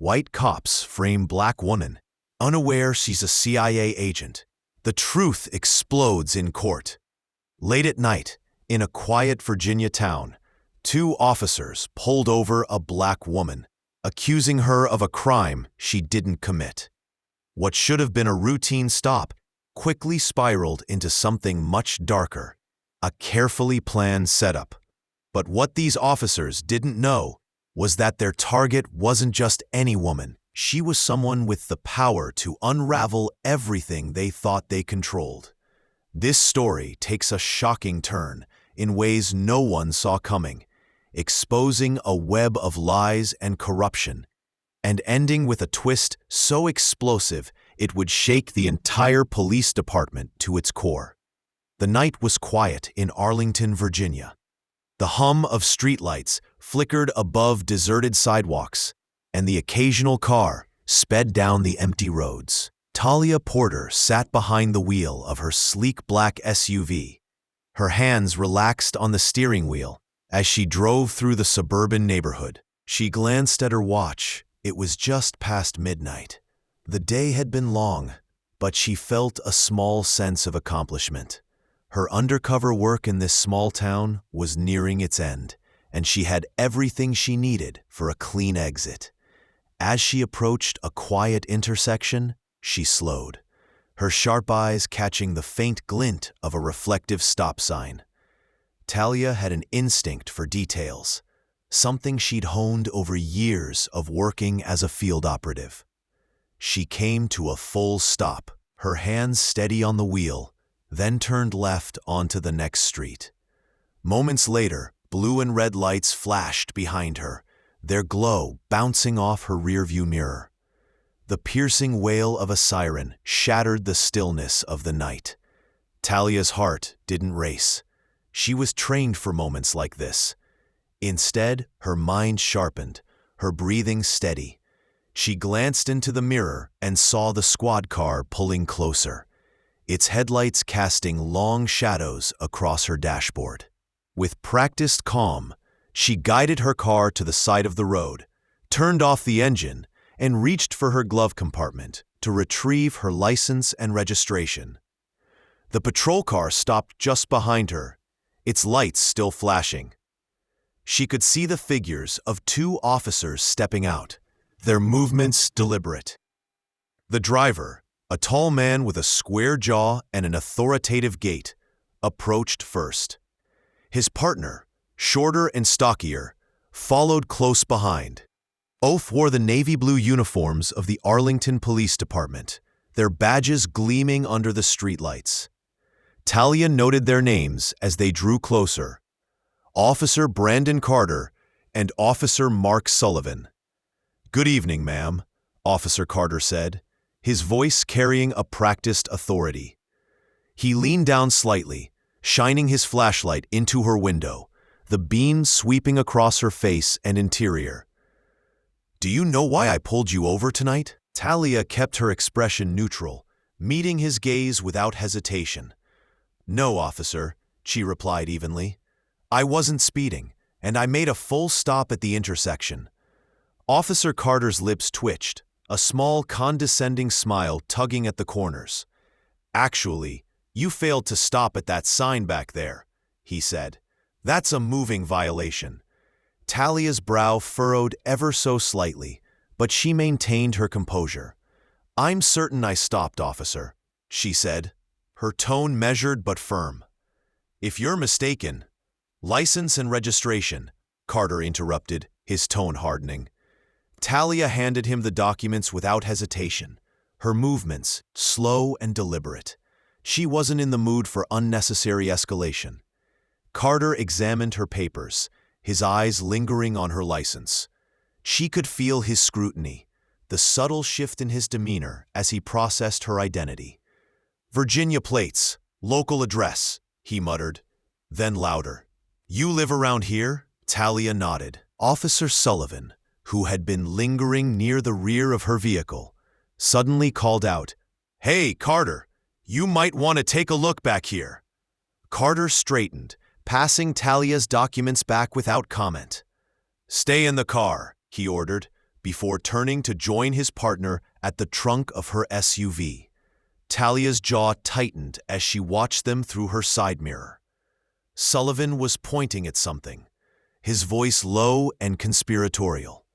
White cops frame black woman, unaware she's a CIA agent. The truth explodes in court. Late at night, in a quiet Virginia town, two officers pulled over a black woman, accusing her of a crime she didn't commit. What should have been a routine stop quickly spiraled into something much darker, a carefully planned setup. But what these officers didn't know was that their target wasn't just any woman. She was someone with the power to unravel everything they thought they controlled. This story takes a shocking turn in ways no one saw coming, exposing a web of lies and corruption, and ending with a twist so explosive it would shake the entire police department to its core. The night was quiet in Arlington, Virginia. The hum of streetlights flickered above deserted sidewalks, and the occasional car sped down the empty roads. Talia Porter sat behind the wheel of her sleek black SUV, her hands relaxed on the steering wheel as she drove through the suburban neighborhood. She glanced at her watch. It was just past midnight. The day had been long, but she felt a small sense of accomplishment. Her undercover work in this small town was nearing its end, and she had everything she needed for a clean exit. As she approached a quiet intersection, she slowed, her sharp eyes catching the faint glint of a reflective stop sign. Talia had an instinct for details, something she'd honed over years of working as a field operative. She came to a full stop, her hands steady on the wheel, then turned left onto the next street. Moments later, blue and red lights flashed behind her, their glow bouncing off her rearview mirror. The piercing wail of a siren shattered the stillness of the night. Talia's heart didn't race. She was trained for moments like this. Instead, her mind sharpened, her breathing steady. She glanced into the mirror and saw the squad car pulling closer, its headlights casting long shadows across her dashboard. With practiced calm, she guided her car to the side of the road, turned off the engine, and reached for her glove compartment to retrieve her license and registration. The patrol car stopped just behind her, its lights still flashing. She could see the figures of two officers stepping out, their movements deliberate. The driver, a tall man with a square jaw and an authoritative gait, approached first. His partner, shorter and stockier, followed close behind. Both wore the navy blue uniforms of the Arlington Police Department, their badges gleaming under the streetlights. Talia noted their names as they drew closer: Officer Brandon Carter and Officer Mark Sullivan. "Good evening, ma'am," Officer Carter said, his voice carrying a practiced authority. He leaned down slightly, shining his flashlight into her window, the beam sweeping across her face and interior. "Do you know why I pulled you over tonight?" Talia kept her expression neutral, meeting his gaze without hesitation. "No, officer," she replied evenly. "I wasn't speeding, and I made a full stop at the intersection." Officer Carter's lips twitched, a small condescending smile tugging at the corners. "Actually, you failed to stop at that sign back there," he said. "That's a moving violation." Talia's brow furrowed ever so slightly, but she maintained her composure. "I'm certain I stopped, officer," she said, her tone measured but firm. "If you're mistaken—" "License and registration," Carter interrupted, his tone hardening. Talia handed him the documents without hesitation, her movements slow and deliberate. She wasn't in the mood for unnecessary escalation. Carter examined her papers, his eyes lingering on her license. She could feel his scrutiny, the subtle shift in his demeanor as he processed her identity. "Virginia plates, local address," he muttered, then louder. "You live around here?" Talia nodded. Officer Sullivan, who had been lingering near the rear of her vehicle, suddenly called out, "Hey, Carter, you might want to take a look back here." Carter straightened, passing Talia's documents back without comment. "Stay in the car," he ordered, before turning to join his partner at the trunk of her SUV. Talia's jaw tightened as she watched them through her side mirror. Sullivan was pointing at something, his voice low and conspiratorial.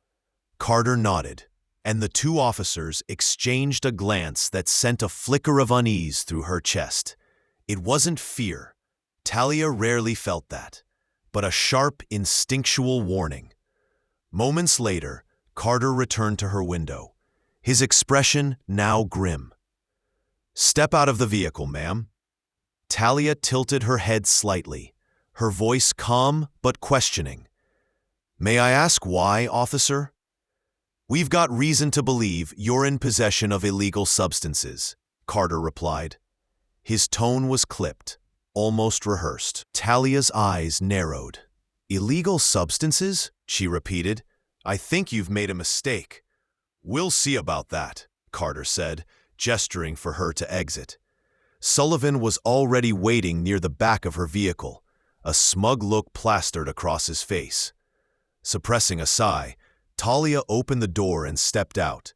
Carter nodded, and the two officers exchanged a glance that sent a flicker of unease through her chest. It wasn't fear. Talia rarely felt that, but a sharp, instinctual warning. Moments later, Carter returned to her window, his expression now grim. "Step out of the vehicle, ma'am." Talia tilted her head slightly, her voice calm but questioning. "May I ask why, officer?" "We've got reason to believe you're in possession of illegal substances," Carter replied. His tone was clipped, almost rehearsed. Talia's eyes narrowed. "Illegal substances?" she repeated. "I think you've made a mistake." "We'll see about that," Carter said, gesturing for her to exit. Sullivan was already waiting near the back of her vehicle, a smug look plastered across his face. Suppressing a sigh, Talia opened the door and stepped out.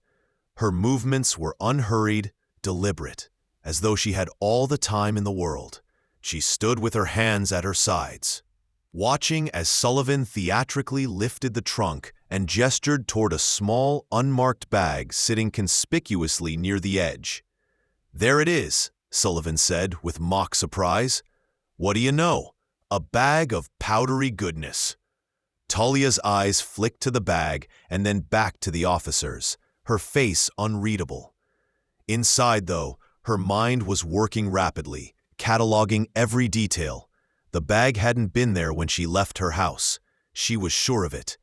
Her movements were unhurried, deliberate, as though she had all the time in the world. She stood with her hands at her sides, watching as Sullivan theatrically lifted the trunk and gestured toward a small, unmarked bag sitting conspicuously near the edge. "There it is," Sullivan said with mock surprise. "What do you know? A bag of powdery goodness." Talia's eyes flicked to the bag and then back to the officers, her face unreadable. Inside, though, her mind was working rapidly, cataloging every detail. The bag hadn't been there when she left her house. She was sure of it.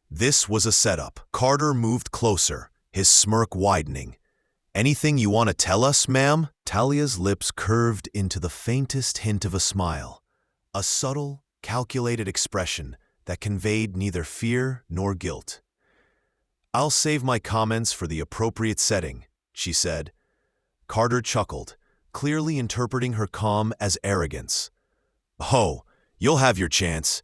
This was a setup. Carter moved closer, his smirk widening. "Anything you want to tell us, ma'am?" Talia's lips curved into the faintest hint of a smile, a subtle, calculated expression that conveyed neither fear nor guilt. "I'll save my comments for the appropriate setting," she said. Carter chuckled, clearly interpreting her calm as arrogance. "Oh, you'll have your chance.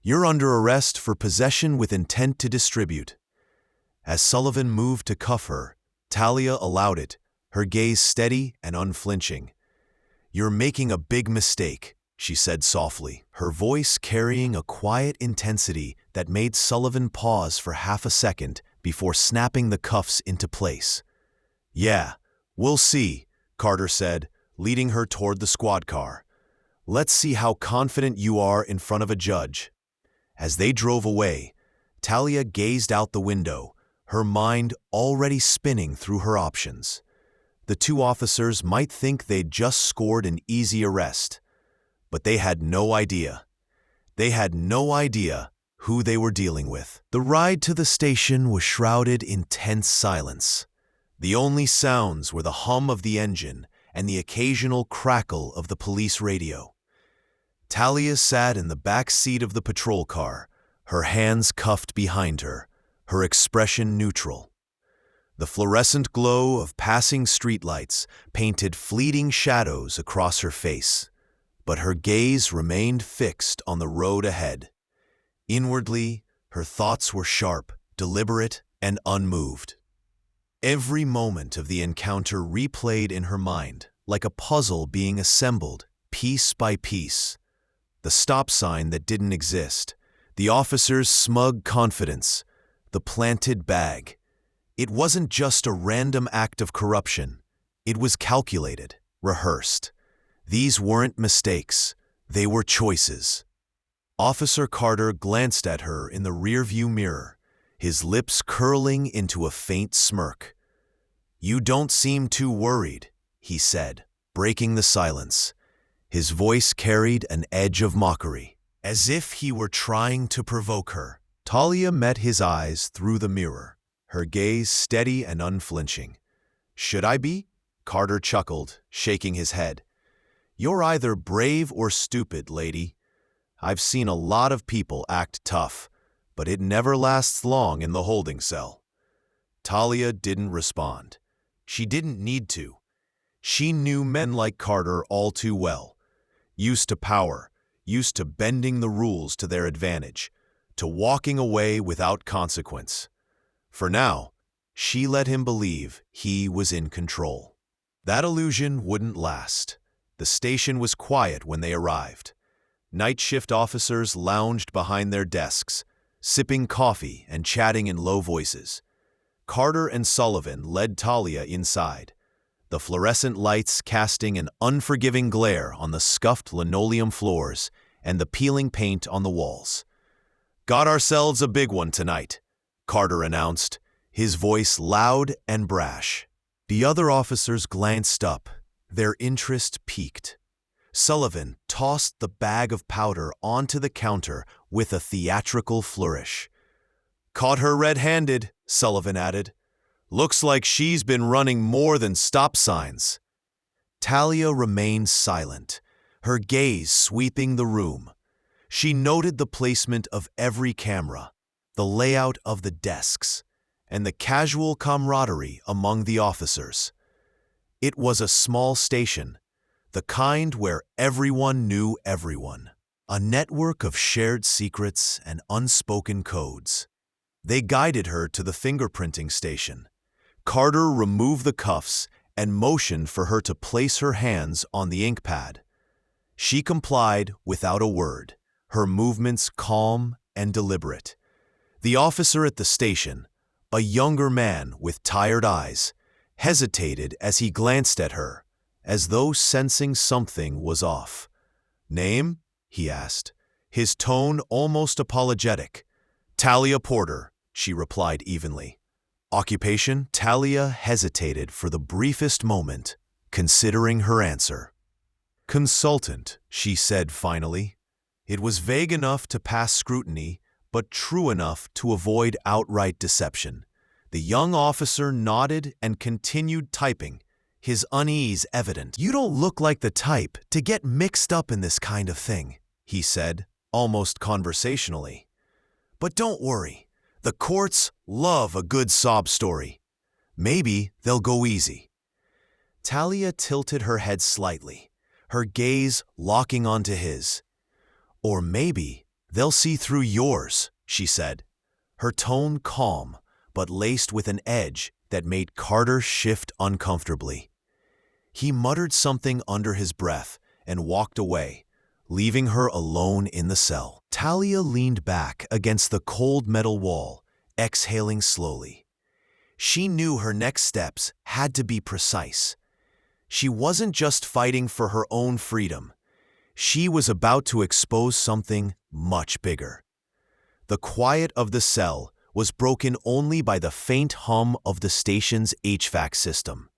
You're under arrest for possession with intent to distribute." As Sullivan moved to cuff her, Talia allowed it, her gaze steady and unflinching. "You're making a big mistake," she said softly, her voice carrying a quiet intensity that made Sullivan pause for half a second before snapping the cuffs into place. "Yeah, we'll see," Carter said, leading her toward the squad car. "Let's see how confident you are in front of a judge." As they drove away, Talia gazed out the window, her mind already spinning through her options. The two officers might think they'd just scored an easy arrest, but they had no idea. They had no idea who they were dealing with. The ride to the station was shrouded in tense silence. The only sounds were the hum of the engine and the occasional crackle of the police radio. Talia sat in the back seat of the patrol car, her hands cuffed behind her, her expression neutral. The fluorescent glow of passing streetlights painted fleeting shadows across her face, but her gaze remained fixed on the road ahead. Inwardly, her thoughts were sharp, deliberate, and unmoved. Every moment of the encounter replayed in her mind, like a puzzle being assembled, piece by piece. The stop sign that didn't exist, the officer's smug confidence, the planted bag. It wasn't just a random act of corruption. It was calculated, rehearsed. These weren't mistakes. They were choices. Officer Carter glanced at her in the rearview mirror, his lips curling into a faint smirk. "You don't seem too worried," he said, breaking the silence. His voice carried an edge of mockery, as if he were trying to provoke her. Talia met his eyes through the mirror, her gaze steady and unflinching. "Should I be?" Carter chuckled, shaking his head. "You're either brave or stupid, lady. I've seen a lot of people act tough, but it never lasts long in the holding cell." Talia didn't respond. She didn't need to. She knew men like Carter all too well. Used to power, used to bending the rules to their advantage, to walking away without consequence. For now, she let him believe he was in control. That illusion wouldn't last. The station was quiet when they arrived. Night shift officers lounged behind their desks, sipping coffee and chatting in low voices. Carter and Sullivan led Talia inside, the fluorescent lights casting an unforgiving glare on the scuffed linoleum floors and the peeling paint on the walls. "Got ourselves a big one tonight," Carter announced, his voice loud and brash. The other officers glanced up, their interest piqued. Sullivan tossed the bag of powder onto the counter with a theatrical flourish. "Caught her red-handed," Sullivan added. "Looks like she's been running more than stop signs." Talia remained silent, her gaze sweeping the room. She noted the placement of every camera, the layout of the desks, and the casual camaraderie among the officers. It was a small station, the kind where everyone knew everyone, a network of shared secrets and unspoken codes. They guided her to the fingerprinting station. Carter removed the cuffs and motioned for her to place her hands on the ink pad. She complied without a word, her movements calm and deliberate. The officer at the station, a younger man with tired eyes, hesitated as he glanced at her, as though sensing something was off. "Name?" he asked, his tone almost apologetic. "Talia Porter," she replied evenly. "Occupation?" Talia hesitated for the briefest moment, considering her answer. "Consultant," she said finally. It was vague enough to pass scrutiny, but true enough to avoid outright deception. The young officer nodded and continued typing, his unease evident. "You don't look like the type to get mixed up in this kind of thing," he said, almost conversationally. "But don't worry, the courts love a good sob story. Maybe they'll go easy." Talia tilted her head slightly, her gaze locking onto his. "Or maybe they'll see through yours," she said, her tone calm but laced with an edge that made Carter shift uncomfortably. He muttered something under his breath and walked away, leaving her alone in the cell. Talia leaned back against the cold metal wall, exhaling slowly. She knew her next steps had to be precise. She wasn't just fighting for her own freedom. She was about to expose something much bigger. The quiet of the cell was broken only by the faint hum of the station's HVAC system.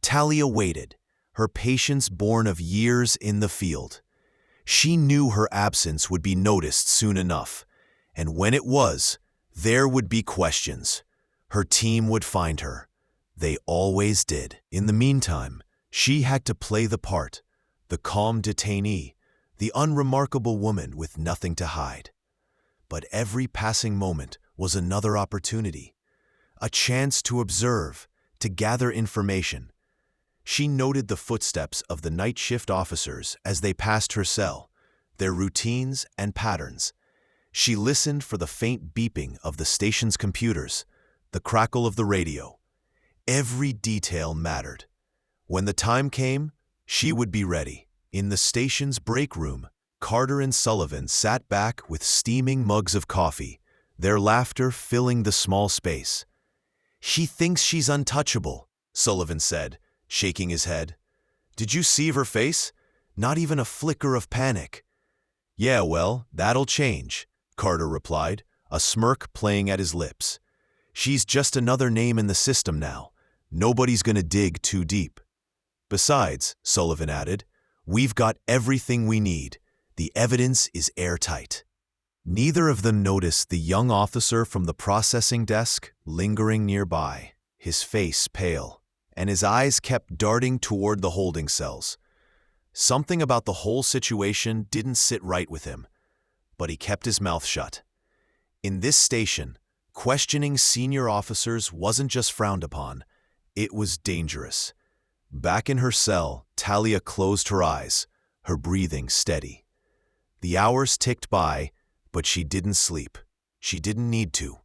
Talia waited, her patience born of years in the field. She knew her absence would be noticed soon enough, and when it was, there would be questions. Her team would find her. They always did. In the meantime, she had to play the part, the calm detainee, the unremarkable woman with nothing to hide. But every passing moment was another opportunity, a chance to observe, to gather information. She noted the footsteps of the night shift officers as they passed her cell, their routines and patterns. She listened for the faint beeping of the station's computers, the crackle of the radio. Every detail mattered. When the time came, she would be ready. In the station's break room, Carter and Sullivan sat back with steaming mugs of coffee, their laughter filling the small space. "She thinks she's untouchable," Sullivan said, shaking his head. "Did you see her face? Not even a flicker of panic." "Yeah, well, that'll change," Carter replied, a smirk playing at his lips. "She's just another name in the system now. Nobody's gonna dig too deep." "Besides," Sullivan added, "we've got everything we need. The evidence is airtight." Neither of them noticed the young officer from the processing desk lingering nearby, his face pale, and his eyes kept darting toward the holding cells. Something about the whole situation didn't sit right with him, but he kept his mouth shut. In this station, questioning senior officers wasn't just frowned upon, it was dangerous. Back in her cell, Talia closed her eyes, her breathing steady. The hours ticked by, but she didn't sleep. She didn't need to.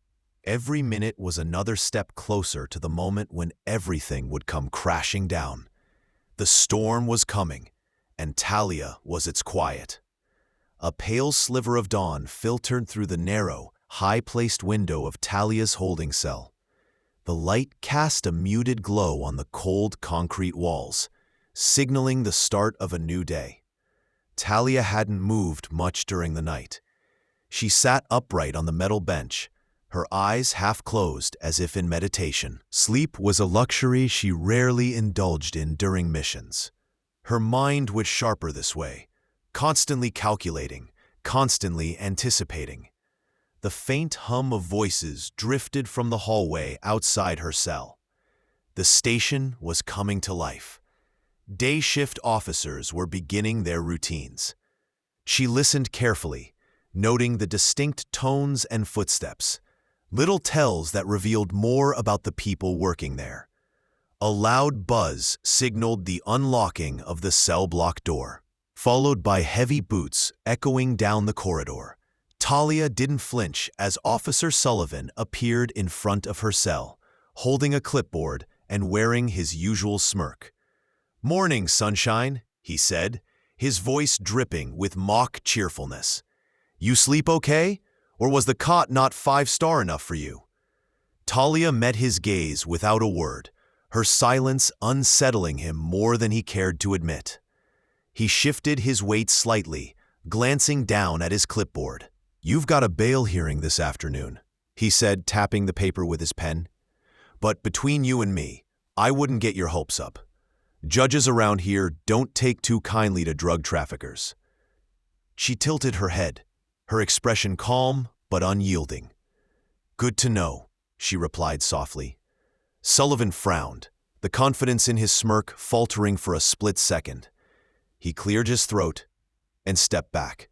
Every minute was another step closer to the moment when everything would come crashing down. The storm was coming, and Talia was its quiet. A pale sliver of dawn filtered through the narrow, high-placed window of Talia's holding cell. The light cast a muted glow on the cold concrete walls, signaling the start of a new day. Talia hadn't moved much during the night. She sat upright on the metal bench, her eyes half closed as if in meditation. Sleep was a luxury she rarely indulged in during missions. Her mind was sharper this way, constantly calculating, constantly anticipating. The faint hum of voices drifted from the hallway outside her cell. The station was coming to life. Day shift officers were beginning their routines. She listened carefully, noting the distinct tones and footsteps, little tells that revealed more about the people working there. A loud buzz signaled the unlocking of the cell block door, followed by heavy boots echoing down the corridor. Talia didn't flinch as Officer Sullivan appeared in front of her cell, holding a clipboard and wearing his usual smirk. "Morning, sunshine," he said, his voice dripping with mock cheerfulness. "You sleep okay? Or was the cot not 5-star enough for you?" Talia met his gaze without a word, her silence unsettling him more than he cared to admit. He shifted his weight slightly, glancing down at his clipboard. "You've got a bail hearing this afternoon," he said, tapping the paper with his pen. "But between you and me, I wouldn't get your hopes up. Judges around here don't take too kindly to drug traffickers." She tilted her head, her expression calm but unyielding. "Good to know," she replied softly. Sullivan frowned, the confidence in his smirk faltering for a split second. He cleared his throat and stepped back.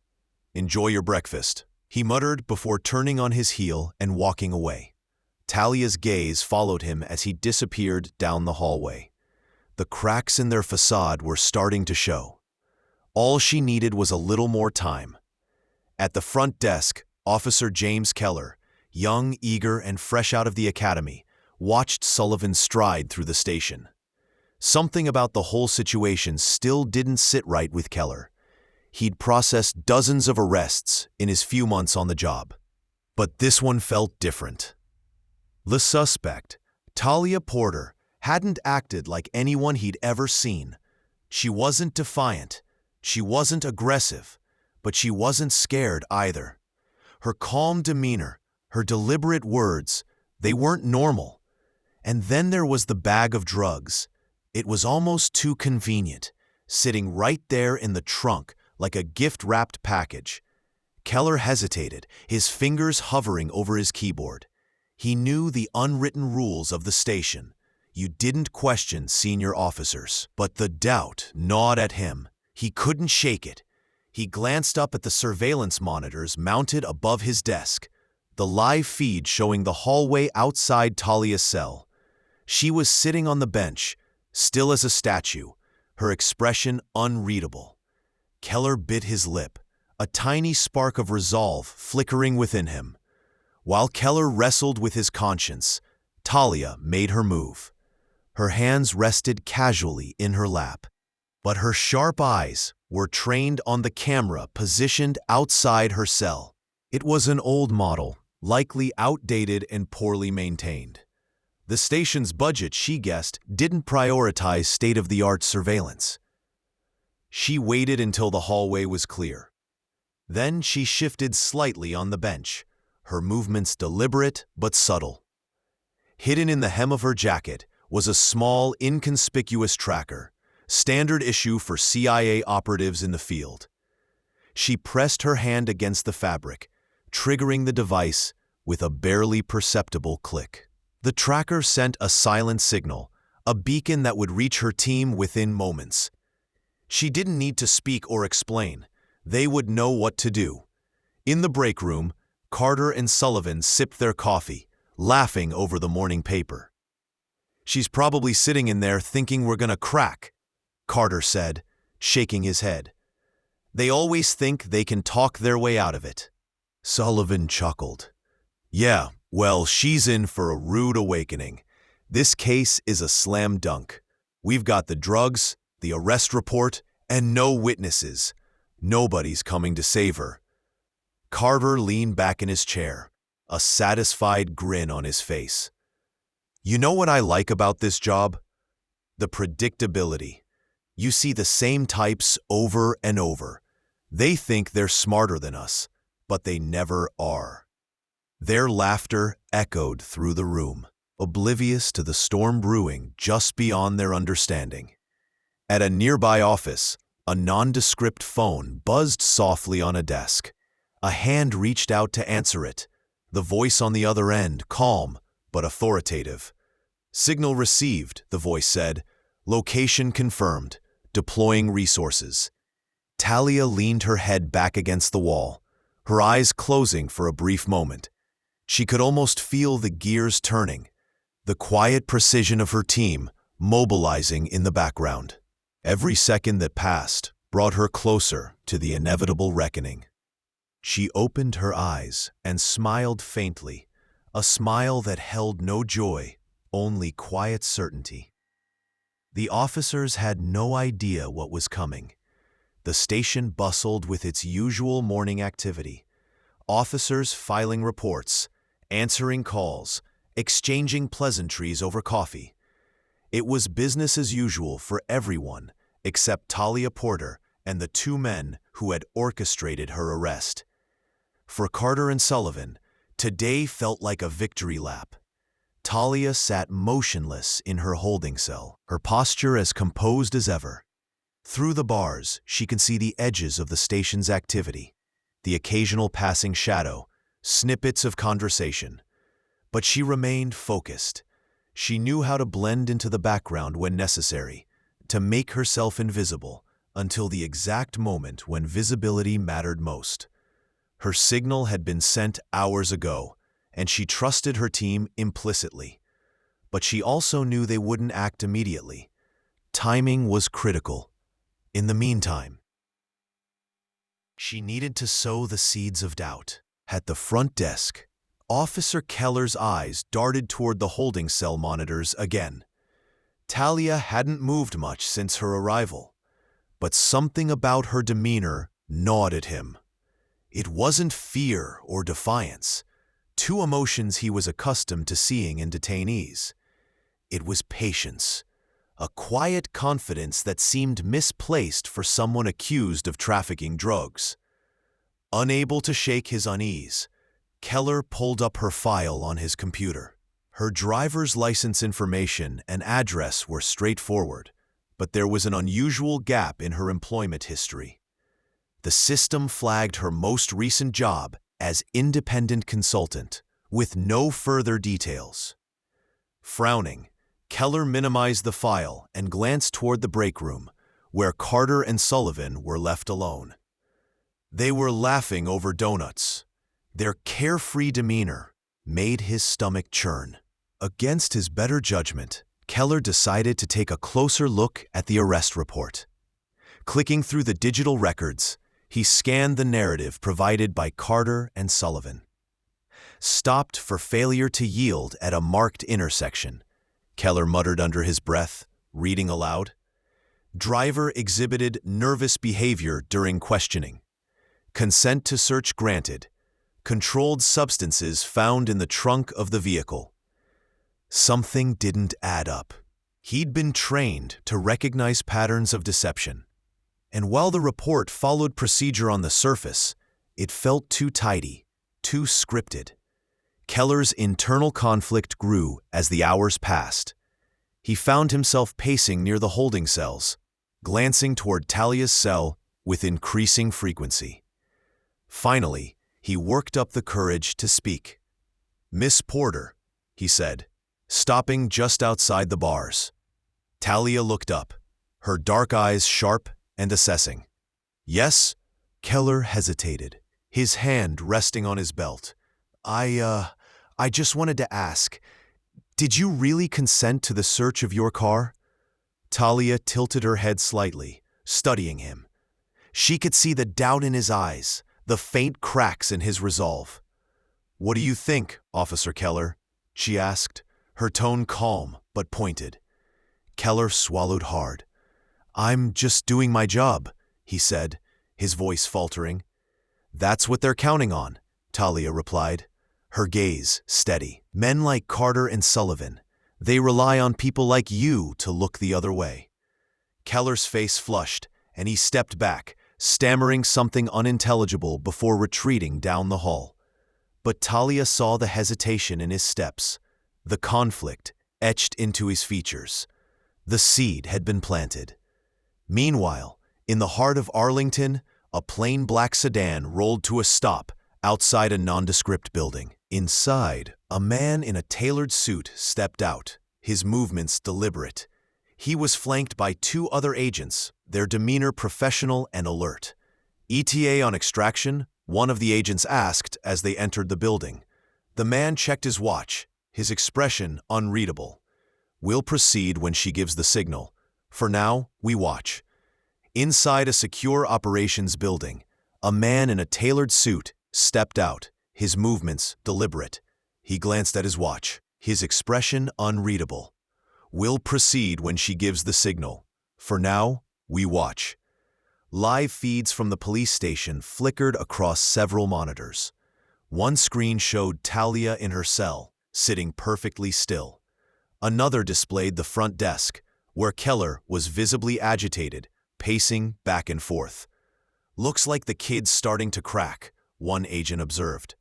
"Enjoy your breakfast," he muttered before turning on his heel and walking away. Talia's gaze followed him as he disappeared down the hallway. The cracks in their facade were starting to show. All she needed was a little more time. At the front desk, Officer James Keller, young, eager, and fresh out of the academy, watched Sullivan stride through the station. Something about the whole situation still didn't sit right with Keller. He'd processed dozens of arrests in his few months on the job. But this one felt different. The suspect, Talia Porter, hadn't acted like anyone he'd ever seen. She wasn't defiant. She wasn't aggressive. But she wasn't scared either. Her calm demeanor, her deliberate words, they weren't normal. And then there was the bag of drugs. It was almost too convenient, sitting right there in the trunk like a gift-wrapped package. Keller hesitated, his fingers hovering over his keyboard. He knew the unwritten rules of the station. You didn't question senior officers. But the doubt gnawed at him. He couldn't shake it. He glanced up at the surveillance monitors mounted above his desk, the live feed showing the hallway outside Talia's cell. She was sitting on the bench, still as a statue, her expression unreadable. Keller bit his lip, a tiny spark of resolve flickering within him. While Keller wrestled with his conscience, Talia made her move. Her hands rested casually in her lap, but her sharp eyes were trained on the camera positioned outside her cell. It was an old model, likely outdated and poorly maintained. The station's budget, she guessed, didn't prioritize state-of-the-art surveillance. She waited until the hallway was clear. Then she shifted slightly on the bench, her movements deliberate but subtle. Hidden in the hem of her jacket was a small, inconspicuous tracker, standard issue for CIA operatives in the field. She pressed her hand against the fabric, triggering the device with a barely perceptible click. The tracker sent a silent signal, a beacon that would reach her team within moments. She didn't need to speak or explain. They would know what to do. In the break room, Carter and Sullivan sipped their coffee, laughing over the morning paper. "She's probably sitting in there thinking we're gonna crack," Carter said, shaking his head. "They always think they can talk their way out of it." Sullivan chuckled. "Yeah, Well, she's in for a rude awakening. This case is a slam dunk. We've got the drugs, the arrest report, and no witnesses. Nobody's coming to save her. Carter leaned back in his chair, a satisfied grin on his face. You know what I like about this job? The predictability. You see the same types over and over. They think they're smarter than us, but they never are. Their laughter echoed through the room, oblivious to the storm brewing just beyond their understanding. At a nearby office, a nondescript phone buzzed softly on a desk. A hand reached out to answer it, the voice on the other end calm but authoritative. Signal received, the voice said. Location confirmed. Deploying resources. Talia leaned her head back against the wall, her eyes closing for a brief moment. She could almost feel the gears turning, the quiet precision of her team mobilizing in the background. Every second that passed brought her closer to the inevitable reckoning. She opened her eyes and smiled faintly, a smile that held no joy, only quiet certainty. The officers had no idea what was coming. The station bustled with its usual morning activity. Officers filing reports, answering calls, exchanging pleasantries over coffee. It was business as usual for everyone except Talia Porter and the two men who had orchestrated her arrest. For Carter and Sullivan, today felt like a victory lap. Talia sat motionless in her holding cell, her posture as composed as ever. Through the bars, she could see the edges of the station's activity, the occasional passing shadow, snippets of conversation. But she remained focused. She knew how to blend into the background when necessary, to make herself invisible until the exact moment when visibility mattered most. Her signal had been sent hours ago, and she trusted her team implicitly. But she also knew they wouldn't act immediately. Timing was critical. In the meantime, she needed to sow the seeds of doubt. At the front desk, Officer Keller's eyes darted toward the holding cell monitors again. Talia hadn't moved much since her arrival, but something about her demeanor gnawed at him. It wasn't fear or defiance, two emotions he was accustomed to seeing in detainees. It was patience, a quiet confidence that seemed misplaced for someone accused of trafficking drugs. Unable to shake his unease, Keller pulled up her file on his computer. Her driver's license information and address were straightforward, but there was an unusual gap in her employment history. The system flagged her most recent job as independent consultant, with no further details. Frowning, Keller minimized the file and glanced toward the break room, where Carter and Sullivan were left alone. They were laughing over donuts. Their carefree demeanor made his stomach churn. Against his better judgment, Keller decided to take a closer look at the arrest report. Clicking through the digital records, he scanned the narrative provided by Carter and Sullivan. Stopped for failure to yield at a marked intersection, Keller muttered under his breath, reading aloud. Driver exhibited nervous behavior during questioning. Consent to search granted. Controlled substances found in the trunk of the vehicle. Something didn't add up. He'd been trained to recognize patterns of deception. And while the report followed procedure on the surface, it felt too tidy, too scripted. Keller's internal conflict grew as the hours passed. He found himself pacing near the holding cells, glancing toward Talia's cell with increasing frequency. Finally, he worked up the courage to speak. "Miss Porter," he said, stopping just outside the bars. Talia looked up, her dark eyes sharp and assessing. "Yes?" Keller hesitated, his hand resting on his belt. I just wanted to ask, did you really consent to the search of your car?" Talia tilted her head slightly, studying him. She could see the doubt in his eyes, the faint cracks in his resolve. "What do you think, Officer Keller?" she asked, her tone calm but pointed. Keller swallowed hard. "I'm just doing my job," he said, his voice faltering. "That's what they're counting on," Talia replied, her gaze steady. "Men like Carter and Sullivan, they rely on people like you to look the other way." Keller's face flushed, and he stepped back, stammering something unintelligible before retreating down the hall. But Talia saw the hesitation in his steps, the conflict etched into his features. The seed had been planted. Meanwhile, in the heart of Arlington, a plain black sedan rolled to a stop outside a nondescript building. Inside, a man in a tailored suit stepped out, his movements deliberate. He was flanked by two other agents, their demeanor professional and alert. "ETA on extraction?" one of the agents asked as they entered the building. The man checked his watch, his expression unreadable. "We'll proceed when she gives the signal. For now, we watch." Inside a secure operations building, a man in a tailored suit stepped out, his movements deliberate. He glanced at his watch, his expression unreadable. "We'll proceed when she gives the signal. For now, we watch." Live feeds from the police station flickered across several monitors. One screen showed Talia in her cell, sitting perfectly still. Another displayed the front desk, where Keller was visibly agitated, pacing back and forth. "Looks like the kid's starting to crack," one agent observed.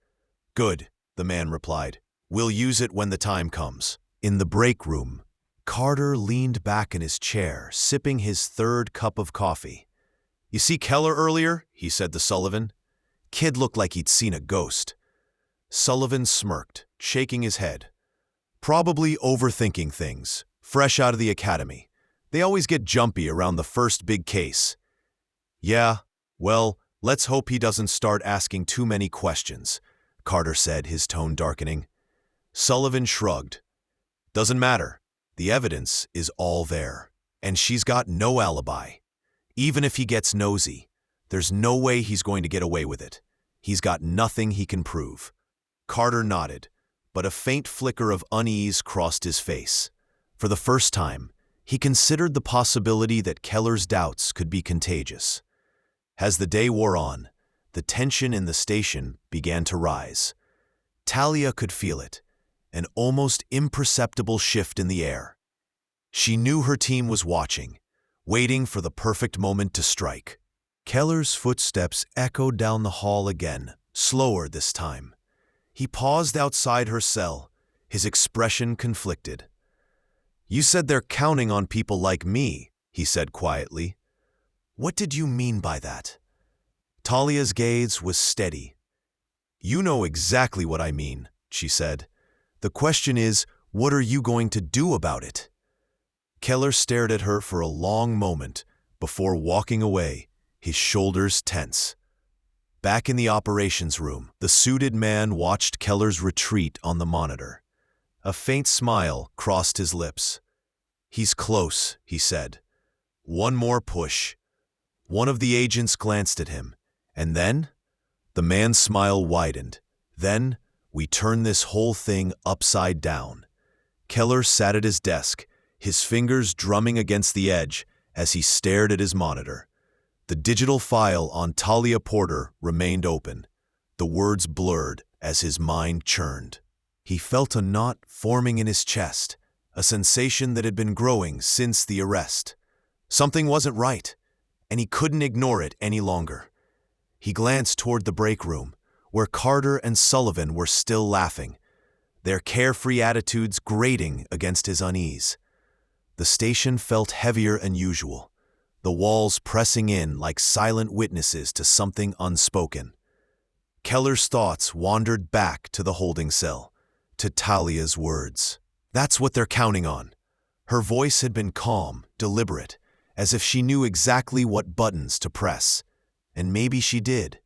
"Good," the man replied. "We'll use it when the time comes." In the break room, Carter leaned back in his chair, sipping his third cup of coffee. "You see Keller earlier?" he said to Sullivan. "Kid looked like he'd seen a ghost." Sullivan smirked, shaking his head. "Probably overthinking things, fresh out of the academy. They always get jumpy around the first big case." "Yeah, well, let's hope he doesn't start asking too many questions," Carter said, his tone darkening. Sullivan shrugged. "Doesn't matter. The evidence is all there, and she's got no alibi. Even if he gets nosy, there's no way he's going to get away with it. He's got nothing he can prove." Carter nodded, but a faint flicker of unease crossed his face. For the first time, he considered the possibility that Keller's doubts could be contagious. As the day wore on, the tension in the station began to rise. Talia could feel it, an almost imperceptible shift in the air. She knew her team was watching, waiting for the perfect moment to strike. Keller's footsteps echoed down the hall again, slower this time. He paused outside her cell, his expression conflicted. "You said they're counting on people like me," he said quietly. "What did you mean by that?" Talia's gaze was steady. "You know exactly what I mean," she said. "The question is, what are you going to do about it?" Keller stared at her for a long moment before walking away, his shoulders tense. Back in the operations room, the suited man watched Keller's retreat on the monitor. A faint smile crossed his lips. "He's close," he said. "One more push." One of the agents glanced at him, and then the man's smile widened. "Then we turn this whole thing upside down." Keller sat at his desk, his fingers drumming against the edge as he stared at his monitor. The digital file on Talia Porter remained open, the words blurred as his mind churned. He felt a knot forming in his chest, a sensation that had been growing since the arrest. Something wasn't right, and he couldn't ignore it any longer. He glanced toward the break room, where Carter and Sullivan were still laughing, their carefree attitudes grating against his unease. The station felt heavier than usual, the walls pressing in like silent witnesses to something unspoken. Keller's thoughts wandered back to the holding cell, to Talia's words. "That's what they're counting on." Her voice had been calm, deliberate, as if she knew exactly what buttons to press. And maybe she did.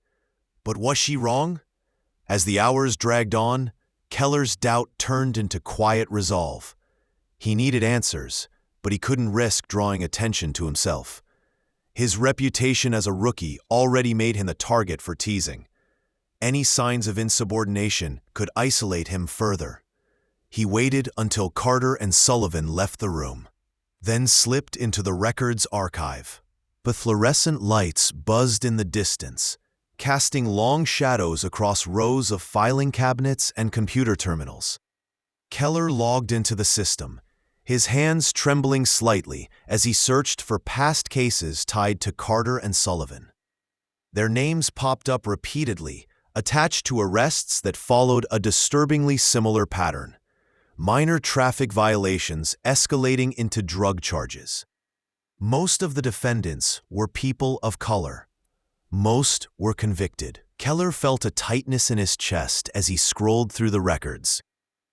But was she wrong? As the hours dragged on, Keller's doubt turned into quiet resolve. He needed answers, but he couldn't risk drawing attention to himself. His reputation as a rookie already made him a target for teasing. Any signs of insubordination could isolate him further. He waited until Carter and Sullivan left the room, then slipped into the records archive. The fluorescent lights buzzed in the distance, casting long shadows across rows of filing cabinets and computer terminals. Keller logged into the system, his hands trembling slightly as he searched for past cases tied to Carter and Sullivan. Their names popped up repeatedly, attached to arrests that followed a disturbingly similar pattern: minor traffic violations escalating into drug charges. Most of the defendants were people of color. Most were convicted. Keller felt a tightness in his chest as he scrolled through the records.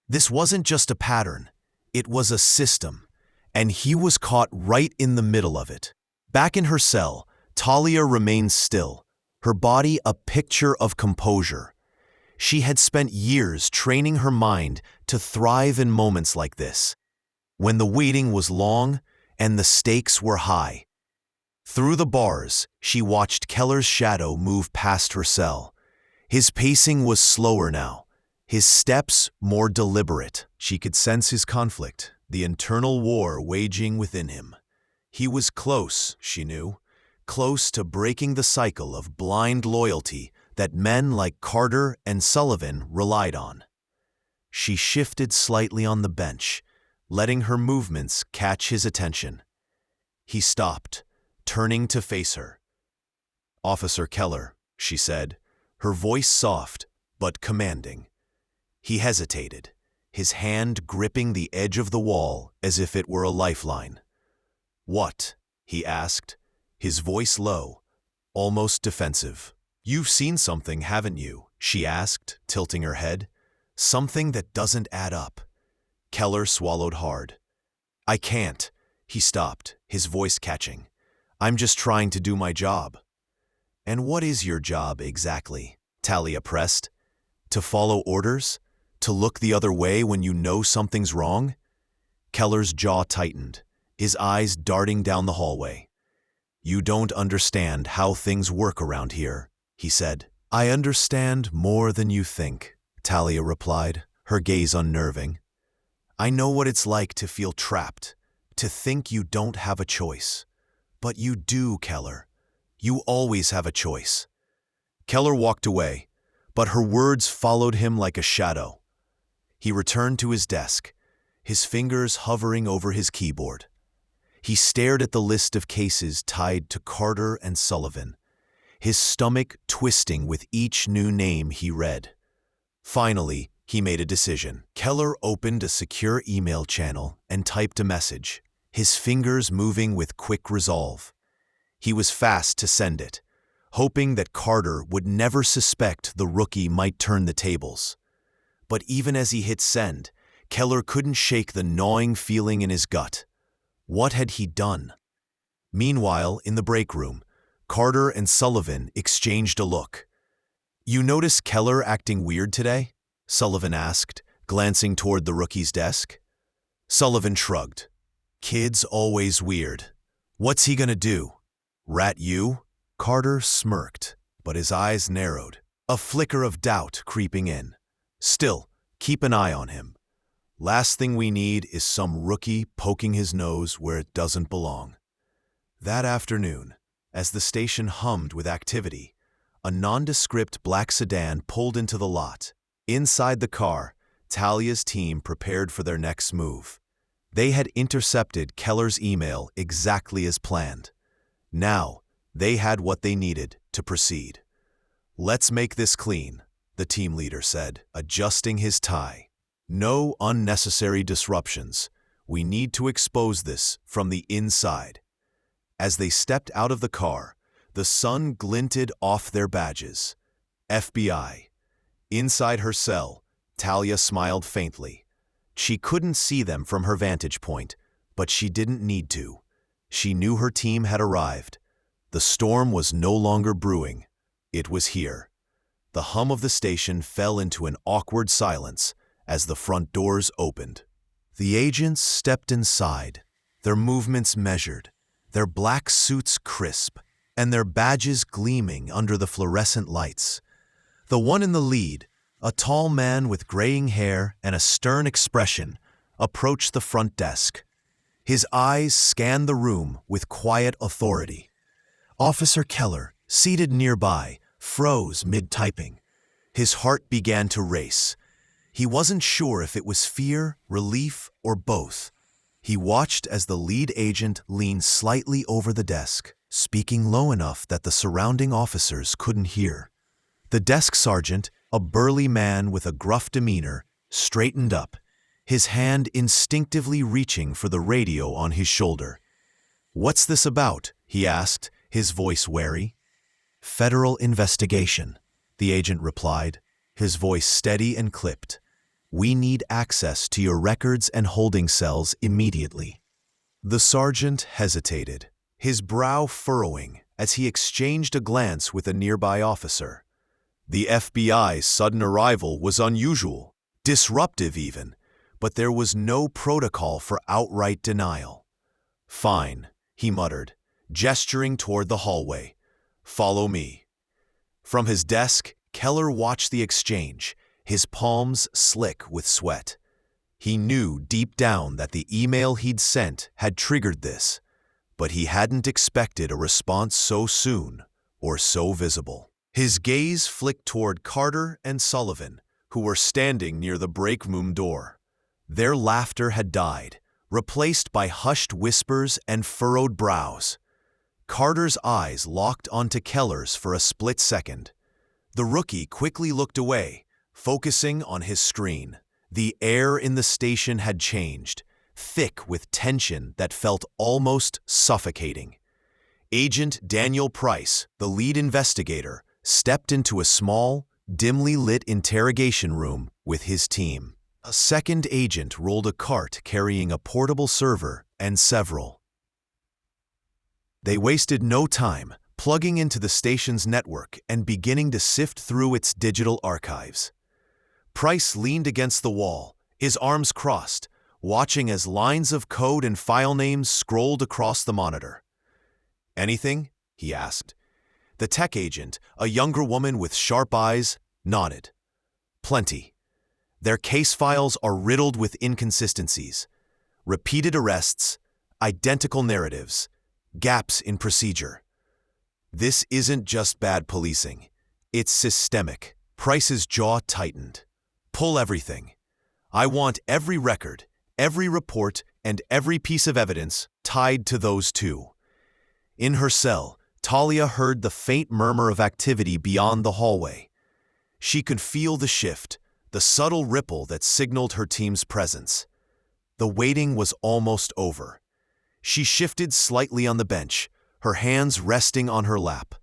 This wasn't just a pattern, it was a system, and he was caught right in the middle of it. Back in her cell, Talia remained still, her body a picture of composure. She had spent years training her mind to thrive in moments like this, when the waiting was long and the stakes were high. Through the bars, she watched Keller's shadow move past her cell. His pacing was slower now, his steps more deliberate. She could sense his conflict, the internal war waging within him. He was close, she knew, close to breaking the cycle of blind loyalty that men like Carter and Sullivan relied on. She shifted slightly on the bench, letting her movements catch his attention. He stopped, turning to face her. "Officer Keller," she said, her voice soft but commanding. He hesitated, his hand gripping the edge of the wall as if it were a lifeline. "What?" he asked, his voice low, almost defensive. "You've seen something, haven't you?" she asked, tilting her head. "Something that doesn't add up." Keller swallowed hard. "I can't." He stopped, his voice catching. "I'm just trying to do my job." "And what is your job exactly?" Talia pressed. "To follow orders? To look the other way when you know something's wrong?" Keller's jaw tightened, his eyes darting down the hallway. "You don't understand how things work around here," he said. "I understand more than you think," Talia replied, her gaze unnerving. "I know what it's like to feel trapped, to think you don't have a choice. But you do, Keller. You always have a choice." Keller walked away, but her words followed him like a shadow. He returned to his desk, his fingers hovering over his keyboard. He stared at the list of cases tied to Carter and Sullivan, his stomach twisting with each new name he read. Finally, he made a decision. Keller opened a secure email channel and typed a message, his fingers moving with quick resolve. He was fast to send it, hoping that Carter would never suspect the rookie might turn the tables. But even as he hit send, Keller couldn't shake the gnawing feeling in his gut. What had he done? Meanwhile, in the break room, Carter and Sullivan exchanged a look. "You notice Keller acting weird today?" Sullivan asked, glancing toward the rookie's desk. Sullivan shrugged. "Kid's always weird. What's he gonna do? Rat you?" Carter smirked, but his eyes narrowed, a flicker of doubt creeping in. "Still, keep an eye on him. Last thing we need is some rookie poking his nose where it doesn't belong." That afternoon, as the station hummed with activity, a nondescript black sedan pulled into the lot. Inside the car, Talia's team prepared for their next move. They had intercepted Keller's email exactly as planned. Now, they had what they needed to proceed. "Let's make this clean," the team leader said, adjusting his tie. "No unnecessary disruptions. We need to expose this from the inside." As they stepped out of the car, the sun glinted off their badges. FBI. Inside her cell, Talia smiled faintly. She couldn't see them from her vantage point, but she didn't need to. She knew her team had arrived. The storm was no longer brewing. It was here. The hum of the station fell into an awkward silence as the front doors opened. The agents stepped inside, their movements measured, their black suits crisp, and their badges gleaming under the fluorescent lights. The one in the lead, a tall man with graying hair and a stern expression, approached the front desk. His eyes scanned the room with quiet authority. Officer Keller, seated nearby, froze mid-typing. His heart began to race. He wasn't sure if it was fear, relief, or both. He watched as the lead agent leaned slightly over the desk, speaking low enough that the surrounding officers couldn't hear. The desk sergeant, a burly man with a gruff demeanor, straightened up, his hand instinctively reaching for the radio on his shoulder. "What's this about?" he asked, his voice wary. "Federal investigation," the agent replied, his voice steady and clipped. "We need access to your records and holding cells immediately." The sergeant hesitated, his brow furrowing as he exchanged a glance with a nearby officer. The FBI's sudden arrival was unusual, disruptive even, but there was no protocol for outright denial. "Fine," he muttered, gesturing toward the hallway. "Follow me." From his desk, Keller watched the exchange, his palms slick with sweat. He knew deep down that the email he'd sent had triggered this, but he hadn't expected a response so soon or so visible. His gaze flicked toward Carter and Sullivan, who were standing near the break room door. Their laughter had died, replaced by hushed whispers and furrowed brows. Carter's eyes locked onto Keller's for a split second. The rookie quickly looked away, focusing on his screen. The air in the station had changed, thick with tension that felt almost suffocating. Agent Daniel Bryce, the lead investigator, stepped into a small, dimly lit interrogation room with his team. A second agent rolled a cart carrying a portable server and several. They wasted no time plugging into the station's network and beginning to sift through its digital archives. Bryce leaned against the wall, his arms crossed, watching as lines of code and file names scrolled across the monitor. "Anything?" he asked. The tech agent, a younger woman with sharp eyes, nodded. "Plenty. Their case files are riddled with inconsistencies, repeated arrests, identical narratives, gaps in procedure. This isn't just bad policing. It's systemic." Bryce's jaw tightened. "Pull everything. I want every record, every report, and every piece of evidence tied to those two." In her cell, Talia heard the faint murmur of activity beyond the hallway. She could feel the shift, the subtle ripple that signaled her team's presence. The waiting was almost over. She shifted slightly on the bench, her hands resting on her lap.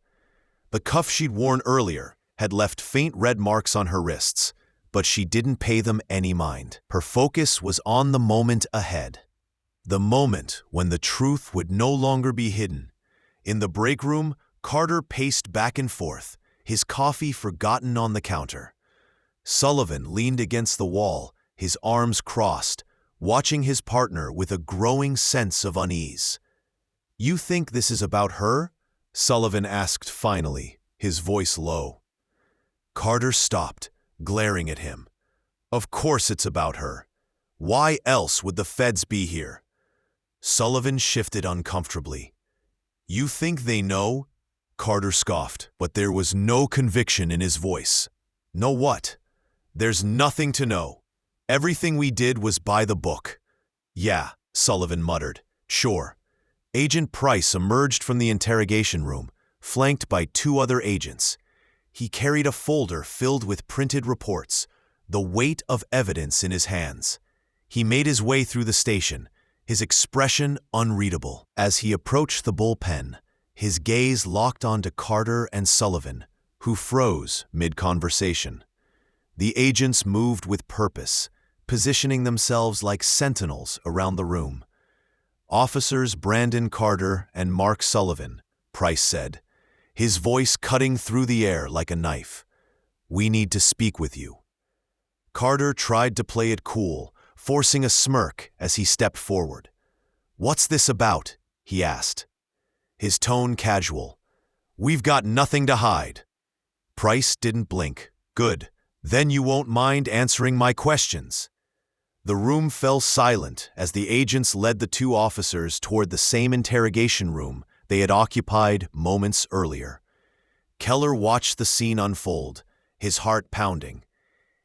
The cuff she'd worn earlier had left faint red marks on her wrists, but she didn't pay them any mind. Her focus was on the moment ahead. The moment when the truth would no longer be hidden. In the break room, Carter paced back and forth, his coffee forgotten on the counter. Sullivan leaned against the wall, his arms crossed, watching his partner with a growing sense of unease. "You think this is about her?" Sullivan asked finally, his voice low. Carter stopped, glaring at him. "Of course it's about her. Why else would the feds be here?" Sullivan shifted uncomfortably. "You think they know?" Carter scoffed, but there was no conviction in his voice. "Know what? There's nothing to know. Everything we did was by the book." "Yeah," Sullivan muttered. "Sure." Agent Bryce emerged from the interrogation room, flanked by two other agents. He carried a folder filled with printed reports, the weight of evidence in his hands. He made his way through the station, his expression unreadable. As he approached the bullpen, his gaze locked onto Carter and Sullivan, who froze mid-conversation. The agents moved with purpose, positioning themselves like sentinels around the room. "Officers Brandon Carter and Mark Sullivan," Bryce said, his voice cutting through the air like a knife. "We need to speak with you." Carter tried to play it cool, forcing a smirk as he stepped forward. "What's this about?" he asked. His tone casual. "We've got nothing to hide." Bryce didn't blink, Good. Then you won't mind answering my questions. The room fell silent as the agents led the two officers toward the same interrogation room they had occupied moments earlier. Keller watched the scene unfold, his heart pounding.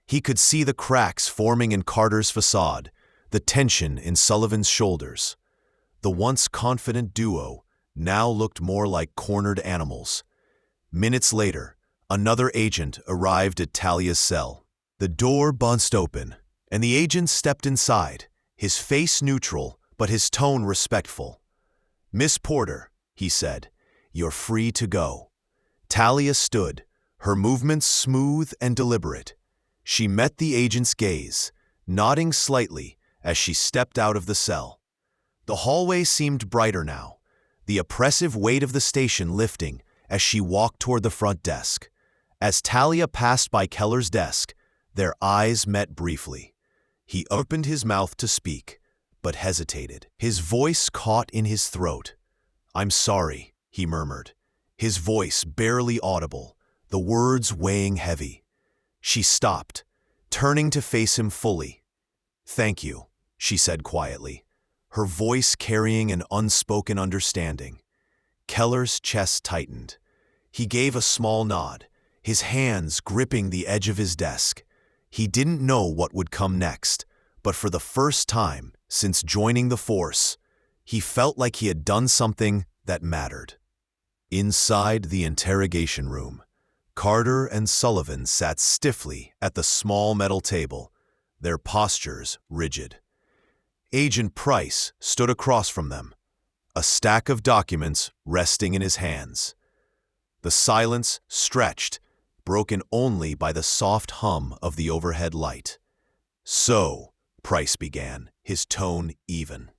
He could see the cracks forming in Carter's facade, the tension in Sullivan's shoulders. The once confident duo now looked more like cornered animals. Minutes later, another agent arrived at Talia's cell. The door bounced open, and the agent stepped inside, his face neutral but his tone respectful. "Miss Porter," he said, "you're free to go." Talia stood, her movements smooth and deliberate. She met the agent's gaze, nodding slightly as she stepped out of the cell. The hallway seemed brighter now, the oppressive weight of the station lifting as she walked toward the front desk. As Talia passed by Keller's desk, their eyes met briefly. He opened his mouth to speak, but hesitated. His voice caught in his throat. "I'm sorry," he murmured, his voice barely audible, the words weighing heavy. She stopped, turning to face him fully. "Thank you," she said quietly, her voice carrying an unspoken understanding. Keller's chest tightened. He gave a small nod, his hands gripping the edge of his desk. He didn't know what would come next, but for the first time since joining the force, he felt like he had done something that mattered. Inside the interrogation room, Carter and Sullivan sat stiffly at the small metal table, their postures rigid. Agent Bryce stood across from them, a stack of documents resting in his hands. The silence stretched, broken only by the soft hum of the overhead light. "So," Bryce began, his tone even,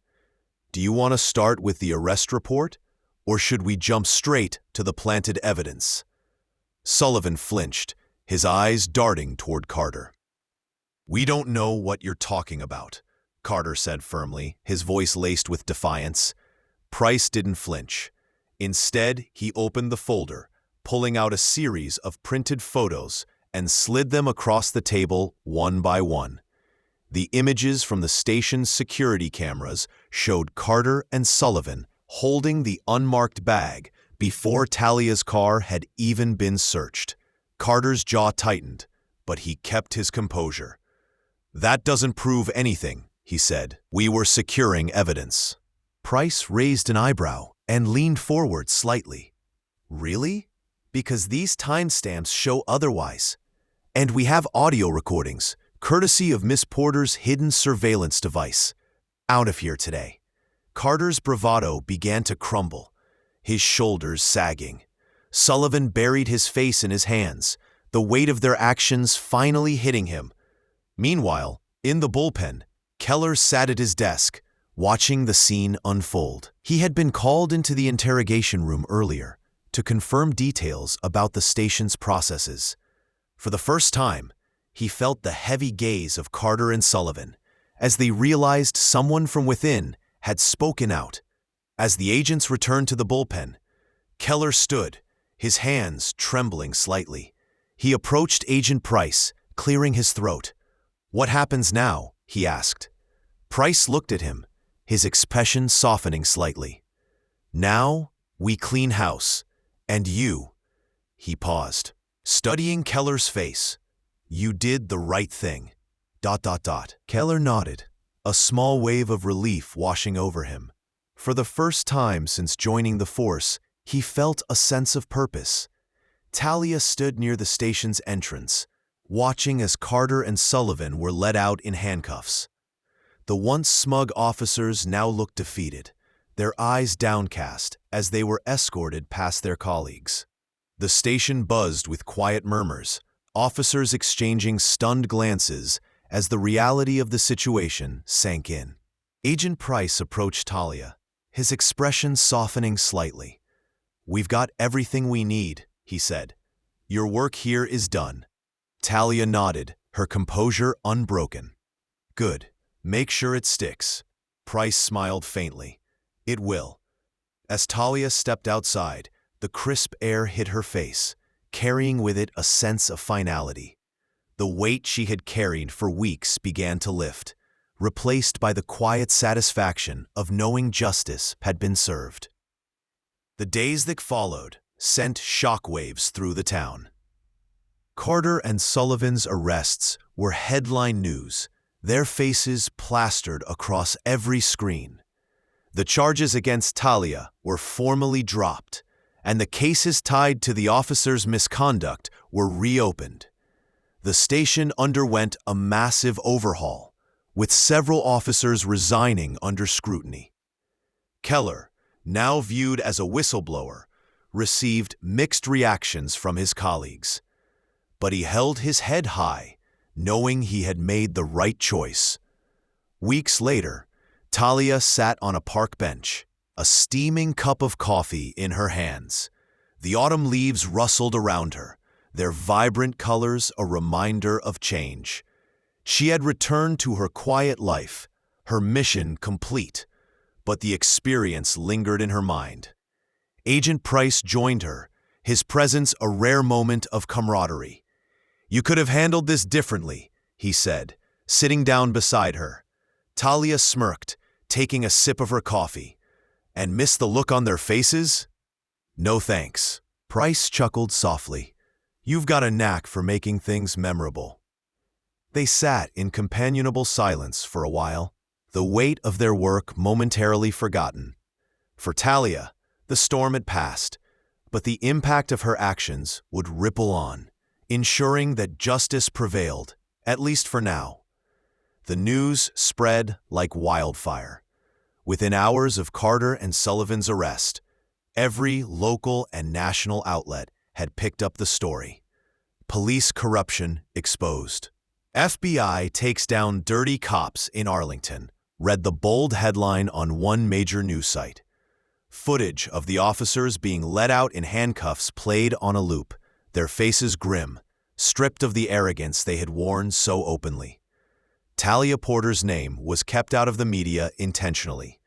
"do you want to start with the arrest report, or should we jump straight to the planted evidence?" Sullivan flinched, his eyes darting toward Carter. "We don't know what you're talking about," Carter said firmly, his voice laced with defiance. Bryce didn't flinch. Instead, he opened the folder, pulling out a series of printed photos and slid them across the table one by one. The images from the station's security cameras showed Carter and Sullivan holding the unmarked bag before Talia's car had even been searched. Carter's jaw tightened, but he kept his composure. "That doesn't prove anything," he said. "We were securing evidence." Bryce raised an eyebrow and leaned forward slightly. "Really? Because these timestamps show otherwise. And we have audio recordings, courtesy of Miss Porter's hidden surveillance device. Out of here today." Carter's bravado began to crumble, his shoulders sagging. Sullivan buried his face in his hands, the weight of their actions finally hitting him. Meanwhile, in the bullpen, Keller sat at his desk, watching the scene unfold. He had been called into the interrogation room earlier to confirm details about the station's processes. For the first time, he felt the heavy gaze of Carter and Sullivan as they realized someone from within had spoken out. As the agents returned to the bullpen, Keller stood, his hands trembling slightly. He approached Agent Bryce, clearing his throat. "What happens now?" he asked. Bryce looked at him, his expression softening slightly. "Now, we clean house. And you," he paused, studying Keller's face, "you did the right thing. ... Keller nodded, a small wave of relief washing over him. For the first time since joining the force, he felt a sense of purpose. Talia stood near the station's entrance, watching as Carter and Sullivan were led out in handcuffs. The once smug officers now looked defeated, their eyes downcast as they were escorted past their colleagues. The station buzzed with quiet murmurs, officers exchanging stunned glances as the reality of the situation sank in. Agent Bryce approached Talia, his expression softening slightly. "We've got everything we need," he said. "Your work here is done." Talia nodded, her composure unbroken. "Good. Make sure it sticks." Bryce smiled faintly. "It will." As Talia stepped outside, the crisp air hit her face, carrying with it a sense of finality. The weight she had carried for weeks began to lift, replaced by the quiet satisfaction of knowing justice had been served. The days that followed sent shockwaves through the town. Carter and Sullivan's arrests were headline news, their faces plastered across every screen. The charges against Talia were formally dropped, and the cases tied to the officers' misconduct were reopened. The station underwent a massive overhaul, with several officers resigning under scrutiny. Keller, now viewed as a whistleblower, received mixed reactions from his colleagues. But he held his head high, knowing he had made the right choice. Weeks later, Talia sat on a park bench, a steaming cup of coffee in her hands. The autumn leaves rustled around her, their vibrant colors a reminder of change. She had returned to her quiet life, her mission complete, but the experience lingered in her mind. Agent Bryce joined her, his presence a rare moment of camaraderie. "You could have handled this differently," he said, sitting down beside her. Talia smirked, taking a sip of her coffee. "And missed the look on their faces?" "No thanks." Bryce chuckled softly. "You've got a knack for making things memorable." They sat in companionable silence for a while, the weight of their work momentarily forgotten. For Talia, the storm had passed, but the impact of her actions would ripple on, ensuring that justice prevailed, at least for now. The news spread like wildfire. Within hours of Carter and Sullivan's arrest, every local and national outlet had picked up the story. Police corruption exposed. FBI takes down dirty cops in Arlington, read the bold headline on one major news site. Footage of the officers being let out in handcuffs played on a loop, their faces grim, stripped of the arrogance they had worn so openly. Talia Porter's name was kept out of the media intentionally,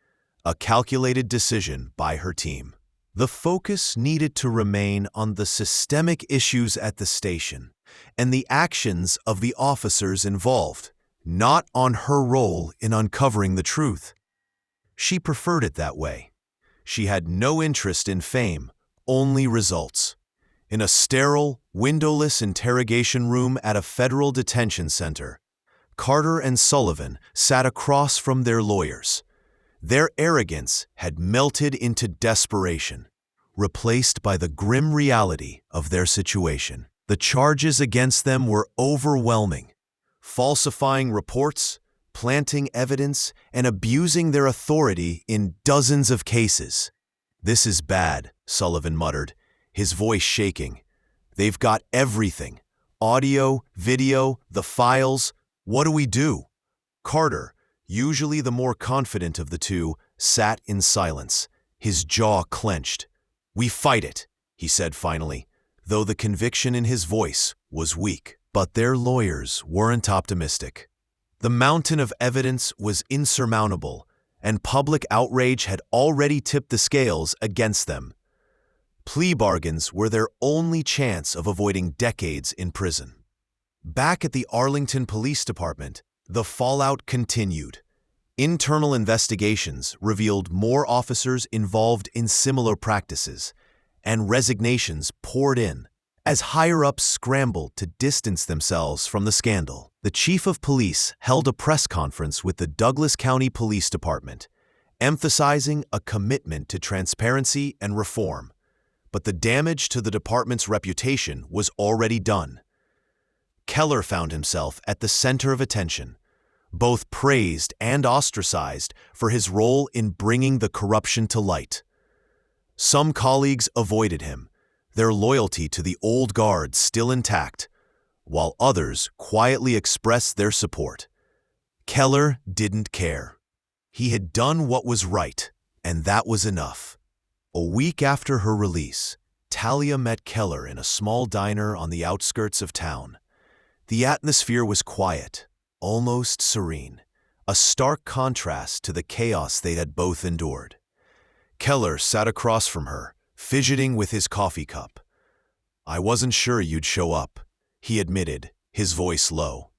a calculated decision by her team. The focus needed to remain on the systemic issues at the station and the actions of the officers involved, not on her role in uncovering the truth. She preferred it that way. She had no interest in fame, only results. In a sterile, windowless interrogation room at a federal detention center, Carter and Sullivan sat across from their lawyers. Their arrogance had melted into desperation, replaced by the grim reality of their situation. The charges against them were overwhelming: falsifying reports, planting evidence, and abusing their authority in dozens of cases. "This is bad," Sullivan muttered, his voice shaking. "They've got everything: audio, video, the files. What do we do?" Carter, usually the more confident of the two, sat in silence, his jaw clenched. "We fight it," he said finally, though the conviction in his voice was weak. But their lawyers weren't optimistic. The mountain of evidence was insurmountable, and public outrage had already tipped the scales against them. Plea bargains were their only chance of avoiding decades in prison. Back at the Arlington Police Department, the fallout continued. Internal investigations revealed more officers involved in similar practices, and resignations poured in as higher-ups scrambled to distance themselves from the scandal. The chief of police held a press conference with the Douglas County Police Department, emphasizing a commitment to transparency and reform. But the damage to the department's reputation was already done. Keller found himself at the center of attention, both praised and ostracized for his role in bringing the corruption to light. Some colleagues avoided him, their loyalty to the old guard still intact, while others quietly expressed their support. Keller didn't care. He had done what was right, and that was enough. A week after her release, Talia met Keller in a small diner on the outskirts of town. The atmosphere was quiet, almost serene, a stark contrast to the chaos they had both endured. Keller sat across from her, fidgeting with his coffee cup. "I wasn't sure you'd show up," he admitted, his voice low.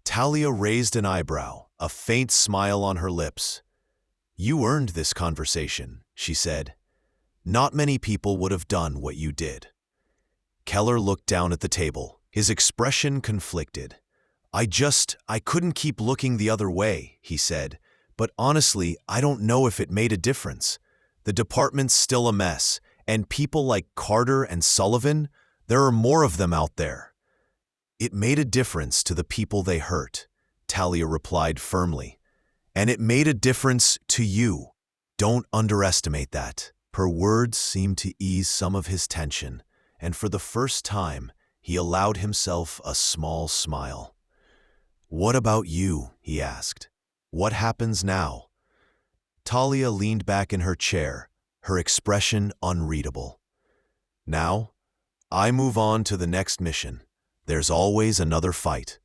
Talia raised an eyebrow, a faint smile on her lips. "You earned this conversation," she said. "Not many people would have done what you did." Keller looked down at the table, his expression conflicted. I couldn't keep looking the other way," he said. "But honestly, I don't know if it made a difference. The department's still a mess, and people like Carter and Sullivan, there are more of them out there." "It made a difference to the people they hurt," Talia replied firmly. "And it made a difference to you. Don't underestimate that." Her words seemed to ease some of his tension, and for the first time, he allowed himself a small smile. "What about you?" he asked. "What happens now?" Talia leaned back in her chair, her expression unreadable. "Now, I move on to the next mission. There's always another fight."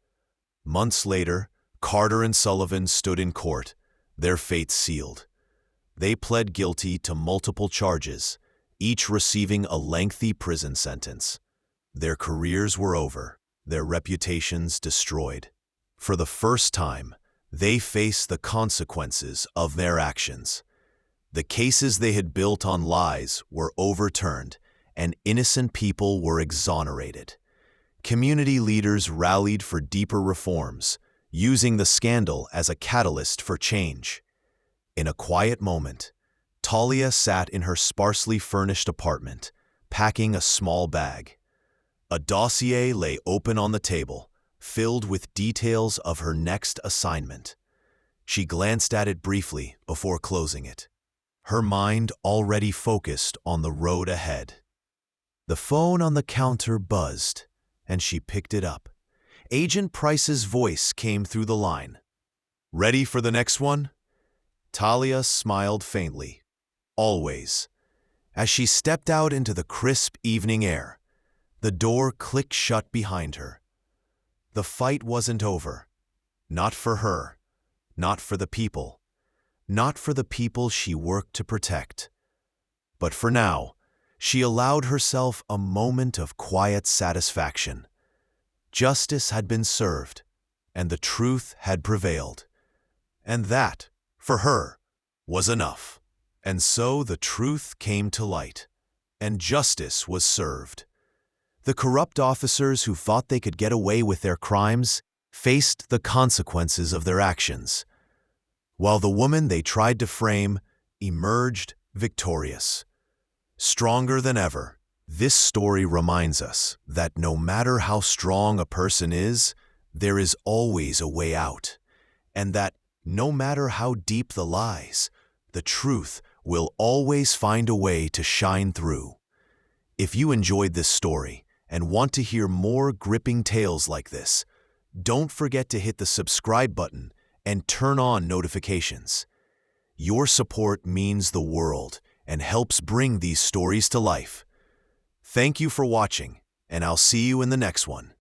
Months later, Carter and Sullivan stood in court, their fates sealed. They pled guilty to multiple charges, each receiving a lengthy prison sentence. Their careers were over, their reputations destroyed. For the first time, they faced the consequences of their actions. The cases they had built on lies were overturned, and innocent people were exonerated. Community leaders rallied for deeper reforms, using the scandal as a catalyst for change. In a quiet moment, Talia sat in her sparsely furnished apartment, packing a small bag. A dossier lay open on the table, filled with details of her next assignment. She glanced at it briefly before closing it, her mind already focused on the road ahead. The phone on the counter buzzed, and she picked it up. Agent Price's voice came through the line. "Ready for the next one?" Talia smiled faintly. "Always." As she stepped out into the crisp evening air, the door clicked shut behind her. The fight wasn't over. Not for her. Not for the people. Not for the people she worked to protect. But for now, she allowed herself a moment of quiet satisfaction. Justice had been served, and the truth had prevailed. And that, for her, was enough. And so the truth came to light, and justice was served. The corrupt officers who thought they could get away with their crimes faced the consequences of their actions, while the woman they tried to frame emerged victorious. Stronger than ever, this story reminds us that no matter how strong a person is, there is always a way out, and that no matter how deep the lies, the truth will always find a way to shine through. If you enjoyed this story and want to hear more gripping tales like this, don't forget to hit the subscribe button and turn on notifications. Your support means the world and helps bring these stories to life. Thank you for watching, and I'll see you in the next one.